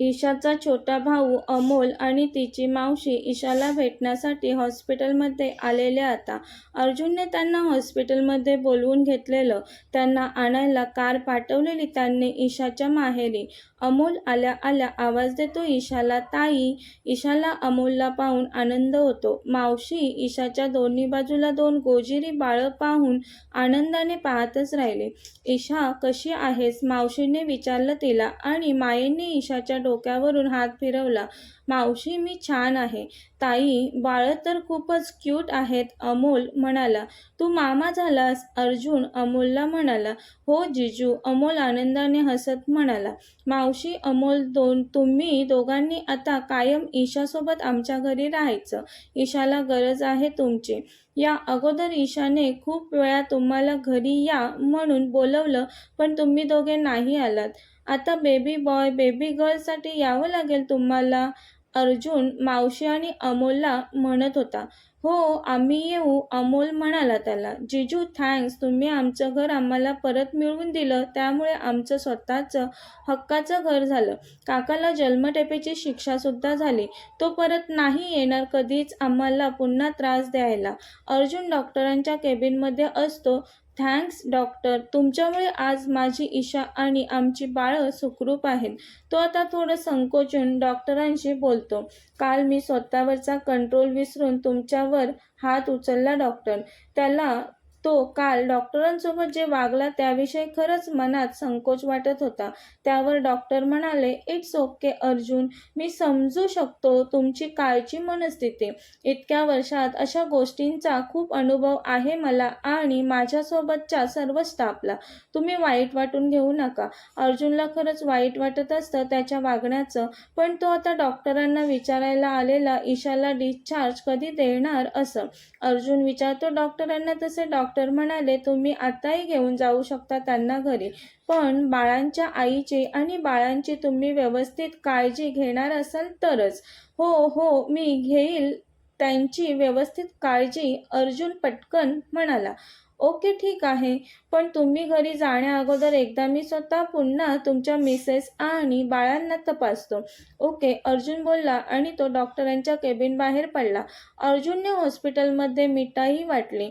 ईशाचा छोटा भाऊ अमोल आणि तिची मावशी ईशाला भेटण्यासाठी हॉस्पिटलमध्ये आलेल्या आता. अर्जुनने त्यांना हॉस्पिटलमध्ये बोलवून घेतलेलं. त्यांना आणायला कार पाठवलेली त्यांनी ईशाच्या माहेरी. अमोल आल्या आल्या आवाज देतो ईशाला, ताई. ईशाला अमोलला पाहून आनंद होतो. मावशी ईशाच्या दोन्ही बाजूला दोन गोजिरी बाळं पाहून आनंदाने पाहतच राहिली. ईशा कशी आहेस, मावशीने विचारलं तिला आणि मायेने ईशाच्या डोक्यावरून हात फिरवला. मावशी मी छान आहे. ताई बाळं तर खूपच क्यूट आहेत, अमोल म्हणाला. तू मामा झालास, अर्जुन अमोलला म्हणाला. हो जिजू, अमोल आनंदाने हसत म्हणाला. मावशी अमोल तुम्ही दोघांनी आता कायम ईशासोबत आमच्या घरी राहायचं. ईशाला गरज आहे तुमची. या अगोदर ईशाने खूप वेळा तुम्हाला घरी या म्हणून बोलवलं, पण तुम्ही दोघे नाही आलात. आता बेबी बॉय बेबी गर्लसाठी यावं लागेल तुम्हाला, अर्जुन मावशी आणि अमोलला म्हणत होता. हो आम्ही येऊ, अमोल म्हणाला त्याला. जिजू थँक्स, तुम्ही आमचं घर आम्हाला परत मिळवून दिलं, त्यामुळे आमचं स्वतःचं हक्काचं घर झालं. काकाला जन्मठेपेची शिक्षासुद्धा झाली. तो परत नाही येणार कधीच आम्हाला पुन्हा त्रास द्यायला. अर्जुन डॉक्टरांच्या केबिनमध्ये असतो. थँक्स डॉक्टर, तुमच्यामुळे आज माझी ईशा आणि आमची बाळं सुखरूप आहेत. तो आता थोडं संकोचून डॉक्टरांशी बोलतो. काल मी स्वतःवरचा कंट्रोल विसरून तुमच्यावर हात उचलला डॉक्टर. तो काल डॉक्टरांसोबत जे वागला त्याविषयी खरंच मनात संकोच वाटत होता. त्यावर डॉक्टर म्हणाले, इट्स ओके अर्जुन, मी समजू शकतो तुमची कालची मनस्थिती. इतक्या वर्षात अशा गोष्टींचा खूप अनुभव आहे मला आणि माझ्यासोबतच्या सर्व स्टाफला. तुम्ही वाईट वाटून घेऊ नका. अर्जुनला खरंच वाईट वाटत असतं त्याच्या वागण्याचं, पण तो आता डॉक्टरांना विचारायला आलेला ईशाला डिस्चार्ज कधी देणार असं. अर्जुन विचारतो डॉक्टरांना तसे डॉक्टर म्हणाले, तुम्ही आताही घेऊन जाऊ शकता त्यांना घरी, पण बाळांच्या आईची आणि बाळांची तुम्ही व्यवस्थित काळजी घेणार असाल तरच. हो हो मी घेईल त्यांची व्यवस्थित काळजी, अर्जुन पटकन म्हणाला. ओके ठीक आहे, पण तुम्ही घरी जाण्या अगोदर एकदा मी स्वतः पुन्हा तुमच्या मिसेस आणि बाळांना तपासतो. ओके अर्जुन बोलला आणि तो डॉक्टरांच्या केबिन बाहेर पडला. अर्जुनने हॉस्पिटलमध्ये मिठाई वाटली.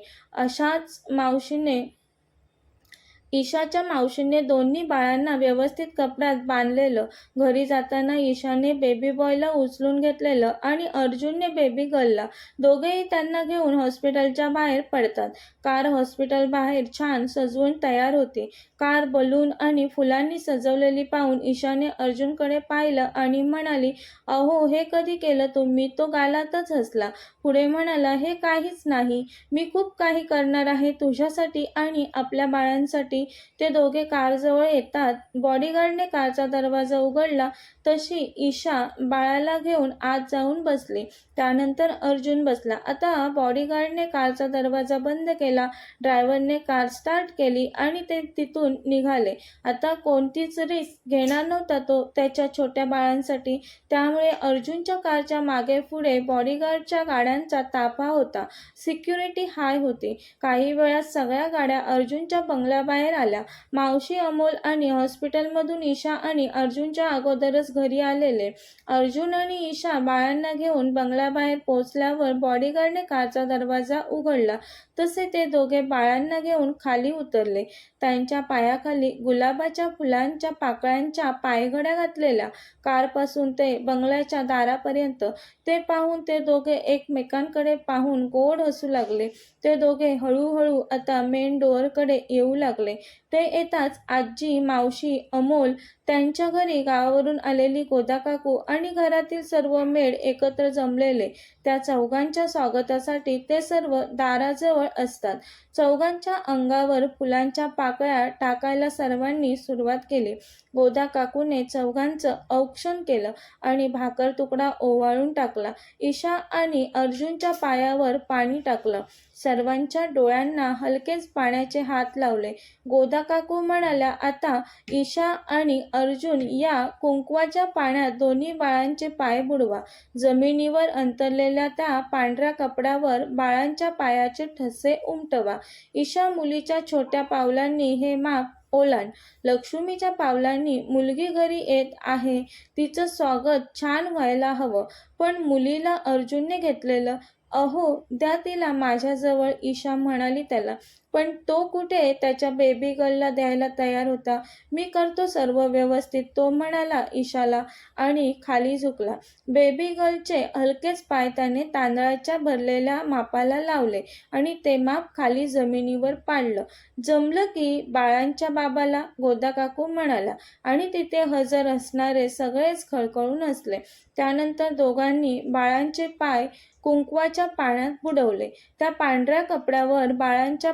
ईशाच्या मावशीने दोन्ही बाळांना व्यवस्थित कपड्यात बांधलेलं. घरी जाताना ईशाने बेबी बॉयला उचलून घेतलेलं आणि अर्जुनने बेबी गर्लला. दोघेही त्यांना घेऊन हॉस्पिटलच्या बाहेर पडतात. कार हॉस्पिटल बाहेर छान सजवून तयार होती. कार बलून आणि फुलांनी सजवलेली पाहून ईशाने अर्जुनकडे पाहिलं आणि म्हणाली, अहो हे कधी केलं तुम्ही? तो गालातच हसला. पुढे म्हणाला, हे काहीच नाही, मी खूप काही करणार आहे तुझ्यासाठी आणि आपल्या बाळांसाठी. ते दोघे कारजवळ येतात. बॉडीगार्डने कारचा दरवाजा उघडला तशी ईशा बाळाला घेऊन आत जाऊन बसली. त्यानंतर अर्जुन बसला. आता बॉडीगार्डने कारचा दरवाजा बंद केला. ड्रायव्हरने कार स्टार्ट केली आणि ते तिथून निघाले. आता कोणतीच रिस्क घेणार नव्हता तो त्याच्या छोट्या बाळांसाठी, त्यामुळे अर्जुनच्या कारच्या मागे पुढे बॉडीगार्डच्या गाड्यांचा ताफा होता. सिक्युरिटी हाय होती. काही वेळात सगळ्या गाड्या अर्जुनच्या बंगल्याबाहेर आल्या. मावशी अमोल आणि हॉस्पिटलमधून ईशा आणि अर्जुनच्या अगोदरच घरी आलेले. अर्जुन आणि ईशा बाळांना घेऊन बंगल्याबाहेर पोहोचल्यावर बॉडीगार्डने कारचा दरवाजा उघडला तसे ते दोघे बाळांना घेऊन खाली उतरले. त्यांच्या पायाखाली गुलाबाच्या फुलांच्या पाकळ्यांच्या पायघड्या घातलेल्या. कारपासून ते बंगल्याच्या दारापर्यंत ते पाहून ते दोघे एकमेकांकडे पाहून गोड हसू लागले. ते दोघे हळूहळू आता मेन डोअरकडे येऊ लागले. ते येताच आजी, मावशी, अमोल, त्यांच्या घरी गावावरून आलेली गोदाकाकू आणि घरातील सर्व मेड एकत्र जमलेले. त्या चौघांच्या स्वागतासाठी ते सर्व दाराजवळ असतात. चौघांच्या अंगावर फुलांच्या पाकळ्या टाकायला सर्वांनी सुरुवात केली. गोदाकाकूने चौघांचं औक्षण केलं आणि भाकर तुकडा ओवाळून टाकला. ईशा आणि अर्जुनच्या पायावर पाणी टाकलं. सर्वांच्या डोळ्यांना हलकेच पाण्याचे हात लावले. गोदाकाकू म्हणाल्या, आता ईशा आणि अर्जुन या कुंकवाच्या पाण्यात दोन्ही बाळांचे पाय बुडवा. जमिनीवर अंतरलेल्या त्या पांढऱ्या कपड्यावर बाळांच्या पायाचे ठसे उमटवा. ईशा मुलीच्या छोट्या पावलांनी हे माप ओलांड. लक्ष्मीच्या पावलांनी मुलगी घरी येत आहे, तिचं स्वागत छान व्हायला हवं. पण मुलीला अर्जुनने घेतलेलं. अहो द्या तिला माझ्याजवळ, ईशा म्हणाली त्याला. पण तो कुठे त्याच्या बेबी गर्लला द्यायला तयार होता. मी करतो सर्व व्यवस्थित, तो म्हणाला ईशाला आणि खाली झुकला. बेबी गर्लचे हलकेच पाय त्याने तांदळाच्या भरलेल्या मापाला लावले आणि ते माप खाली जमिनीवर पाडलं. जमलं की बाळांच्या बाबाला, गोदाकाकू म्हणाला आणि तिथे हजर असणारे सगळेच खळखळून हसले. त्यानंतर दोघांनी बाळांचे पाय कुंकवाच्या पाण्यात बुडवले. त्या पांढऱ्या कपड्यावर बाळांच्या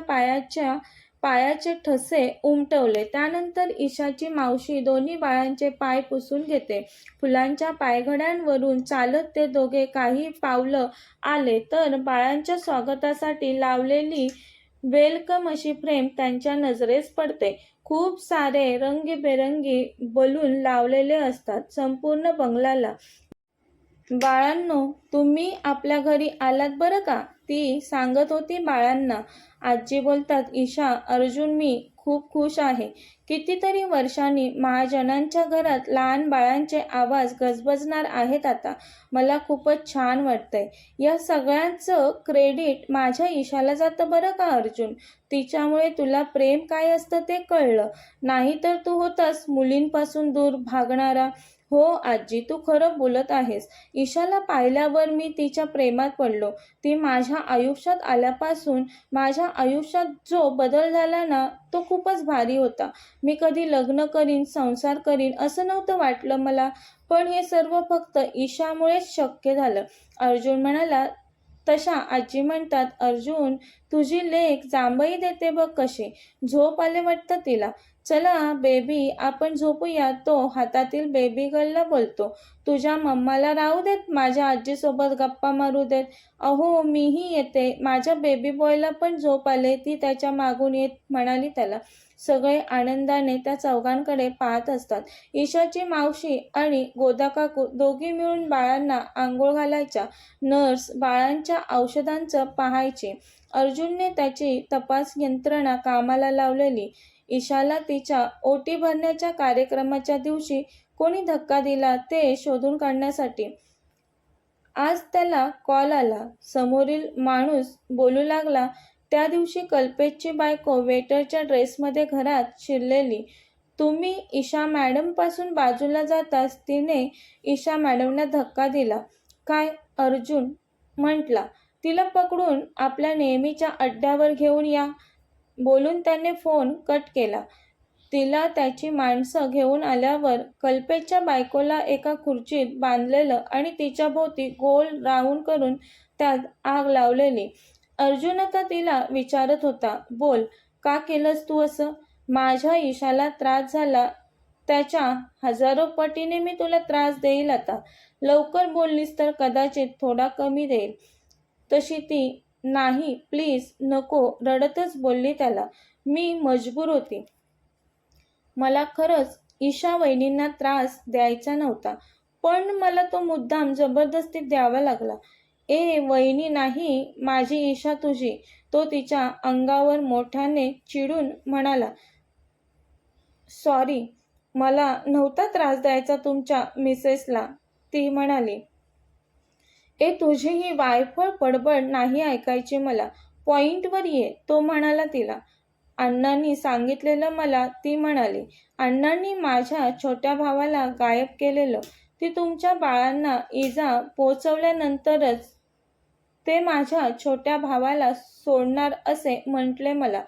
पायाचे ठसे उमटवले. त्यानंतर ईशाची मावशी दोन्ही बाळांचे पाय पुसून घेते. फुलांच्या पायघड्यांवरून चालत ते दोघे काही पावलं आले तर बाळांच्या स्वागतासाठी लावलेली वेलकम अशी फ्रेम त्यांच्या नजरेस पडते. खूप सारे रंगीबेरंगी बलून लावलेले असतात संपूर्ण बंगल्याला. बाळांनो, तुम्ही आपल्या घरी आलात बरं का, ती सांगत होती बाळांना. आजी बोलतात, ईशा, अर्जुन, मी खूप खुश आहे. कितीतरी वर्षांनी महाजनांच्या घरात लहान बाळांचे आवाज गजबजणार आहेत आता. मला खूपच छान वाटतंय. या सगळ्याचं क्रेडिट माझ्या ईशाला जातं बरं का अर्जुन. तिच्यामुळे तुला प्रेम काय असतं ते कळलं. नाहीतर तू होतास मुलींपासून दूर भागणारा. हो आजी, तू खरं बोलत आहेस. ईशाला पाहिल्यावर मी तिच्या प्रेमात पडलो. ती माझ्या आयुष्यात आल्यापासून माझ्या आयुष्यात जो बदल झाला ना, तो खूपच भारी होता. मी कधी लग्न करीन, संसार करीन असं नव्हतं वाटलं मला. पण हे सर्व फक्त ईशामुळेच शक्य झालं. अर्जुन म्हणाला. तशा आजी म्हणतात, अर्जुन, तुझी लेक जांभई देते बघ कशी. झोप आले वाटतं तिला. चला बेबी, आपण झोपूया, तो हातातील बेबी गर्लला बोलतो. तुझ्या मम्माला राहू देत, माझ्या आजीसोबत गप्पा मारू देत. अहो मीही येते, माझ्या बेबी बॉयला पण झोप आले, ती त्याच्या मागून येत म्हणाली त्याला. सगळे आनंदाने त्या चौघांकडे पाहत असतात. ईशाची मावशी आणि गोदाकाकू दोघी मिळून बाळांना आंघोळ घालायच्या. नर्स बाळांच्या औषधांचं पाहायची. अर्जुनने त्याची तपास यंत्रणा कामाला लावलेली. ईशाला तिच्या ओटी भरण्याच्या कार्यक्रमाच्या दिवशी कोणी धक्का दिला ते शोधून काढण्यासाठी. आज त्याला कॉल आला. समोरील माणूस बोलू लागला. त्या दिवशी कल्पेशची बायको वेटरच्या ड्रेसमध्ये घरात शिरलेली. तुम्ही ईशा मॅडमपासून बाजूला जाताच तिने ईशा मॅडमला धक्का दिला. काय? अर्जुन म्हटला. तिला पकडून आपल्या नेहमीच्या अड्ड्यावर घेऊन या, बोलून त्याने फोन कट केला. तिला त्याची माणसं घेऊन आल्यावर कल्पेशच्या बायकोला एका खुर्चीत बांधलेलं आणि तिच्या भोवती गोल राऊंड करून त्यात आग लावलेली. अर्जुन आता तिला विचारत होता, बोल, का केलंस तू असं? माझ्या ईशाला त्रास झाला त्याच्या 1000 पटीने मी तुला त्रास देईल आता. लवकर बोललीस तर कदाचित थोडा कमी देईल. तशी ती, नाही प्लीज नको, रडतच बोलली त्याला. मी मजबूर होती. मला खरंच ईशा वहिनींना त्रास द्यायचा नव्हता, पण मला तो मुद्दाम जबरदस्ती द्यावा लागला. ए वहिनी नाही, माझी ईशा तुझी, तो तिच्या अंगावर मोठ्याने चिडून म्हणाला. सॉरी, मला नव्हता त्रास द्यायचा तुमच्या मिसेसला, ती म्हणाली. ए तुझी ही वायफळ बडबड नाही ऐकायची मला, पॉइंटवर ये, तो म्हणाला तिला. अण्णांनी सांगितलेलं मला, ती म्हणाली. अण्णांनी माझ्या छोट्या भावाला गायब केलेलं. ती तुमच्या बाळांना इजा पोचवल्यानंतरच ते माझ्या छोट्या भावाला सोडणार असे म्हटले मला.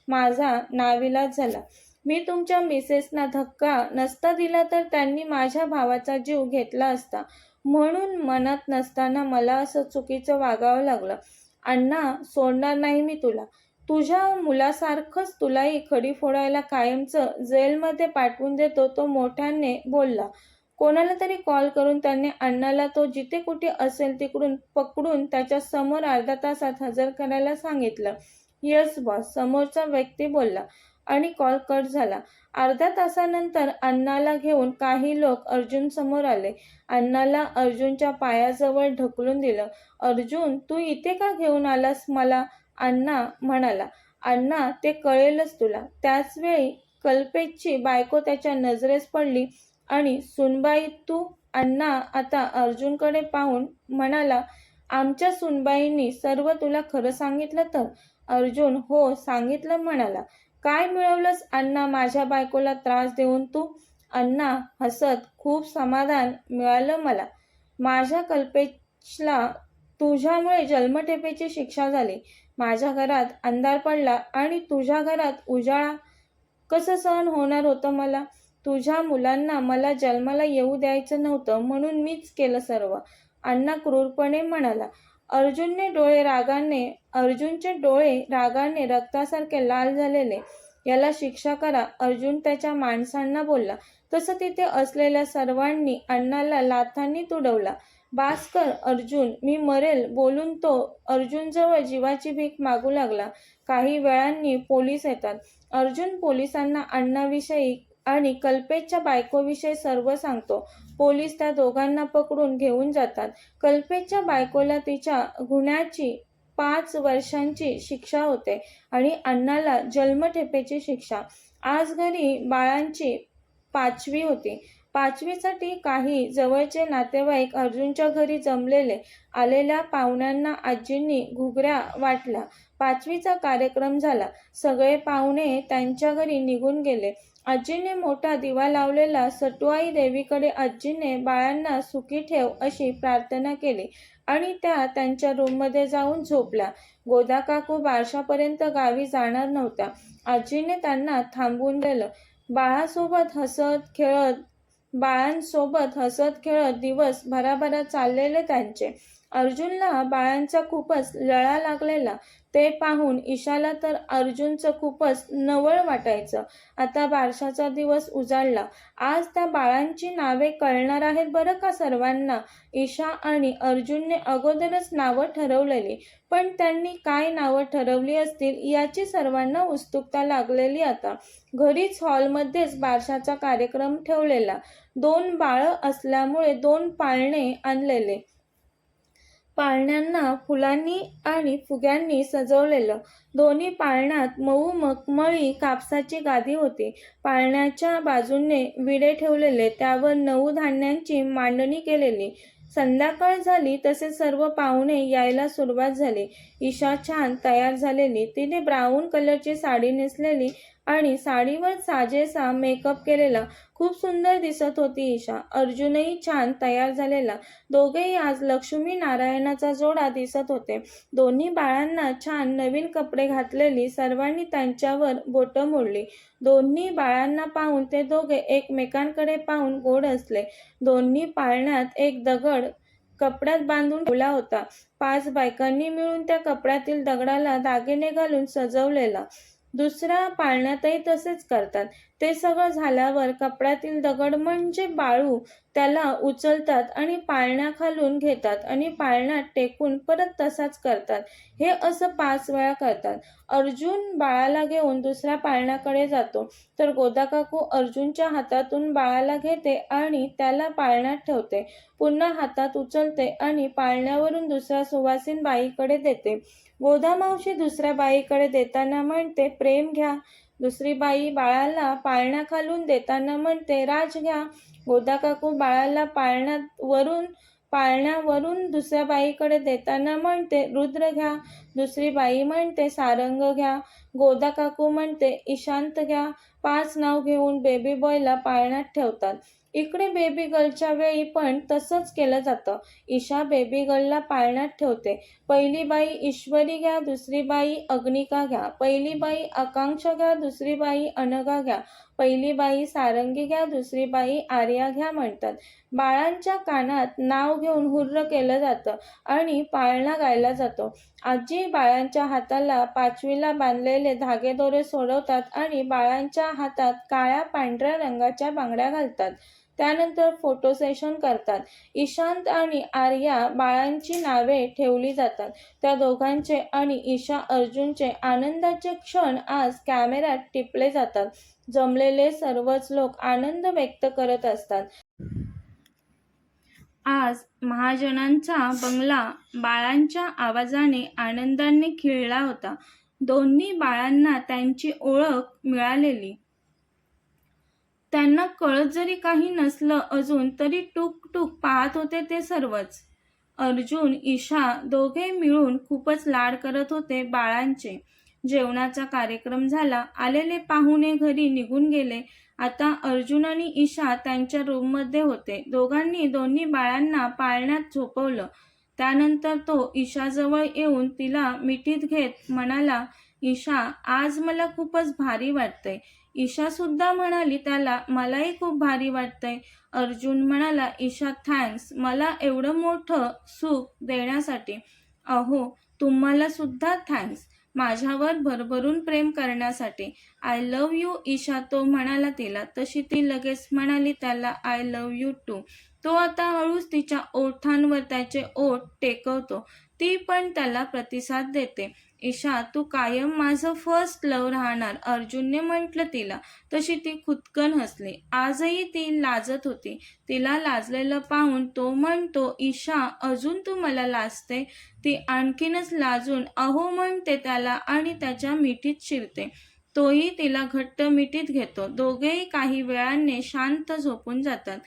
माझा नाविलाज झाला. मी तुमच्या मिसेसना धक्का नसता दिला तर त्यांनी माझ्या भावाचा जीव घेतला असता. म्हणून मनात नसताना मला असं चुकीचं वागावं लागलं. अण्णा, सोडणार नाही मी तुला. तुझ्या मुलासारखंच तुलाही खडी फोडायला कायमचं जेलमध्ये पाठवून देतो, तो मोठ्याने बोलला. कोणाला तरी कॉल करून त्याने अण्णाला तो जिथे कुठे असेल तिकडून पकडून त्याच्या समोर अर्ध्या तासात हजर करायला सांगितलं. येस बॉस, समोरचा व्यक्ती बोलला आणि कॉल कट झाला. अर्ध्या तासानंतर अण्णाला घेऊन काही लोक अर्जुन समोर आले. अण्णाला अर्जुनच्या पायाजवळ ढकलून दिलं. अर्जुन, तू इथे का घेऊन आलास मला? अण्णा म्हणाला. अण्णा, ते कळेलच तुला. त्याच वेळी कल्पेशची बायको त्याच्या नजरेस पडली आणि सुनबाई तू? अण्णा आता अर्जुनकडे पाहून म्हणाला, आमच्या सुनबाईंनी सर्व तुला खरं सांगितलं तर? अर्जुन हो सांगितलं म्हणाला. काय मिळवलंस अण्णा माझ्या बायकोला त्रास देऊन तू? अण्णा हसत, खूप समाधान मिळालं मला. माझ्या कल्पेशला तुझ्यामुळे जन्मठेपेची शिक्षा झाली. माझ्या घरात अंधार पडला आणि तुझ्या घरात उजाळा कसं सहन होणार होतं मला? तुझ्या मुलांना मला जन्माला येऊ द्यायचं नव्हतं म्हणून मीच केलं सर्व. अण्णा क्रूरपणे म्हणाला. अर्जुनचे डोळे रागाने रक्तासारखे लाल झालेले. याला शिक्षा करा, अर्जुन त्याच्या माणसांना बोलला. तसं तिथे असलेल्या सर्वांनी अण्णाला लाथांनी तुडवला. बास कर अर्जुन, मी मरेल बोलून तो अर्जुनजवळ जीवाची भीक मागू लागला. काही वेळांनी पोलीस येतात. अर्जुन पोलिसांना अण्णाविषयी आणि कल्पेशच्या बायकोविषयी सर्व सांगतो. पोलीस त्या दोघांना पकडून घेऊन जातात. कल्पेशच्या बायकोला तिच्या गुन्ह्याची 5 वर्षांची शिक्षा होते आणि अण्णाला जन्मठेपेची शिक्षा. आज घरी बाळांची 5वी होती. 5वीसाठी काही जवळचे नातेवाईक अर्जुनच्या घरी जमलेले. आलेल्या पाहुण्यांना आजींनी घुगऱ्या वाटल्या. 5वीचा कार्यक्रम झाला. सगळे पाहुणे त्यांच्या घरी निघून गेले. आजीने मोठा दिवा लावलेला सटुआई देवीकडे आजीने बाळांना सुखी ठेव अशी प्रार्थना केली आणि त्या त्यांच्या रूममध्ये जाऊन झोपल्या. गोदाकाकू बारशापर्यंत गावी जाणार नव्हत्या. आजीने त्यांना थांबवून दिलं. बाळांसोबत हसत खेळत दिवस भराभरा चाललेले त्यांचे. अर्जुनला बाळांचा खूपच लळा लागलेला. ते पाहून ईशाला तर अर्जुनचं खूपच नवळ वाटायचं. आता बारशाचा दिवस उजाडला. आज त्या बाळांची नावे कळणार आहेत बरं का सर्वांना. ईशा आणि अर्जुनने अगोदरच नावं ठरवलेली, पण त्यांनी काय नावं ठरवली असतील याची सर्वांना उत्सुकता लागलेली. आता घरीच हॉलमध्येच बारशाचा कार्यक्रम ठेवलेला. 2 बाळं असल्यामुळे 2 पाळणे आणलेले. पाळण्यांना फुलांनी आणि फुग्यांनी सजवलेलं. दोन्ही पाळण्यात मऊ मखमली कापसाची गादी होती. पाळण्याच्या बाजूने विडे ठेवलेले, त्यावर 9 धान्यांची मांडणी केलेली. संध्याकाळ झाली तसे सर्व पाहुणे यायला सुरुवात झाली. ईशा छान तयार झालेली. तिने ब्राऊन कलरची साडी नेसलेली आणि साडीवर साजेसा मेकअप केलेला. खूप सुंदर दिसत होती ईशा. अर्जुनही छान तयार झालेला. दोघेही आज लक्ष्मी नारायणाचा जोडा दिसत होते. दोन्ही बाळांना छान नवीन कपडे घातलेली. सर्वांनी त्यांच्यावर बोटं मोडली. दोन्ही बाळांना पाहून ते दोघे एकमेकांकडे पाहून गोड हसले. दोन्ही पाळण्यात एक दगड कपड्यात बांधून ठेवला होता. 5 बायकांनी मिळून त्या कपड्यातील दगडाला दागिने घालून सजवलेला. दुसऱ्या पाळण्यातही तसेच करतात. ते सगळं झाल्यावर कपड्यातील दगड म्हणजे बाळू त्याला उचलतात आणि पाळण्याखालून घेतात आणि पाळण्यात टेकून परत तसाच करतात. हे असं 5 वेळा करतात. अर्जुन बाळाला घेऊन दुसऱ्या पाळण्याकडे जातो तर गोदाकाकू अर्जुनच्या हातातून बाळाला घेते आणि त्याला पाळण्यात ठेवते. पुन्हा हातात उचलते आणि पाळण्यावरून दुसऱ्या सुवासीन बाईकडे देते. गोदा मावशी दुसऱ्या बाईकडे देताना म्हणते, प्रेम घ्या. दुसरी बाई बाळाला पाळण्याखालून देताना म्हणते, राज घ्या. गोदाकाकू बाळाला पाळण्यावरून दुसऱ्या बाईकडे देताना म्हणते, रुद्र घ्या. दुसरी बाई म्हणते, सारंग घ्या. गोदाकाकू म्हणते, ईशांत घ्या. 5 नाव घेऊन बेबी बॉयला पाळण्यात ठेवतात. इकडे बेबी गर्लच्या वेळी पण तसंच केलं जातं. ईशा बेबी गर्लला पाळण्यात ठेवते. पहिली बाई ईश्वरी घ्या. दुसरी बाई अग्निका घ्या. पहिली बाई आकांक्षा घ्या. दुसरी बाई अनघा घ्या. पहिली बाई सारंगी घ्या. दुसरी बाई आर्या घ्या म्हणतात. बाळांच्या कानात नाव घेऊन हुर्र केलं जातं आणि पाळणा गायला जातो. आजी बाळांच्या हाताला 5वीला बांधलेले धागेदोरे सोडवतात आणि बाळांच्या हातात काळ्या पांढऱ्या रंगाच्या बांगड्या घालतात. त्यानंतर फोटो सेशन करतात. ईशांत आणि आर्या बाळांची नावे ठेवली जातात. त्या दोघांचे आणि ईशा अर्जुनचे आनंदाचे क्षण आज कॅमेऱ्यात टिपले जातात. जमलेले सर्वच लोक आनंद व्यक्त करत असतात. आज महाजनांचा बंगला बाळांच्या आवाजाने आनंदाने खिळला होता. दोन्ही बाळांना त्यांची ओळख मिळालेली. त्यांना कळत जरी काही नसलं अजून तरी टूक टूक पाहत होते ते सर्वच. अर्जुन, ईशा दोघे मिळून खूपच लाड करत होते बाळांचे. जेवणाचा कार्यक्रम झाला. आलेले पाहुणे घरी निघून गेले. आता अर्जुन आणि ईशा त्यांच्या रूममध्ये होते. दोघांनी दोन्ही बाळांना पाळण्यात झोपवलं. त्यानंतर तो ईशाजवळ येऊन तिला मिठीत घेत म्हणाला, ईशा, आज मला खूपच भारी वाटतंय. ईशा सुद्धा म्हणाली त्याला, मलाही खूप भारी वाटतंय. अर्जुन म्हणाला, ईशा, थँक्स मला एवढं मोठं सुख देण्यासाठी. अहो, तुम्हाला सुद्धा थँक्स माझ्यावर भरभरून प्रेम करण्यासाठी. आय लव्ह यू ईशा, तो म्हणाला तिला. तशी ती लगेच म्हणाली त्याला, आय लव्ह यू टू. तो आता हळूच तिच्या ओठांवर त्याचे ओठ टेकवतो. ती पण त्याला प्रतिसाद देते. ईशा, तू कायम माझं फर्स्ट लव्ह राहणार, अर्जुनने म्हटलं तिला. तशी ती खुदकन हसली. आजही ती लाजत होती. तिला लाजलेलं पाहून तो म्हणतो, ईशा, अजून तू मला लाजते. ती आणखीनच लाजून अहो म्हणते त्याला आणि त्याच्या मिठीत शिरते. तोही तिला घट्ट मिठीत घेतो. दोघेही काही वेळाने शांत झोपून जातात.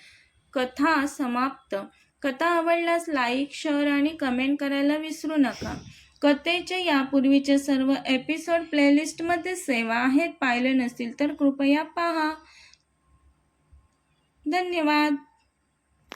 कथा समाप्त. कथा आवडल्यास लाईक, शेअर आणि कमेंट करायला विसरू नका. कथेचे यापूर्वीचे सर्व एपिसोड प्लेलिस्टमध्ये सेव्ह आहेत. पाहिले नसतील तर कृपया पहा. धन्यवाद.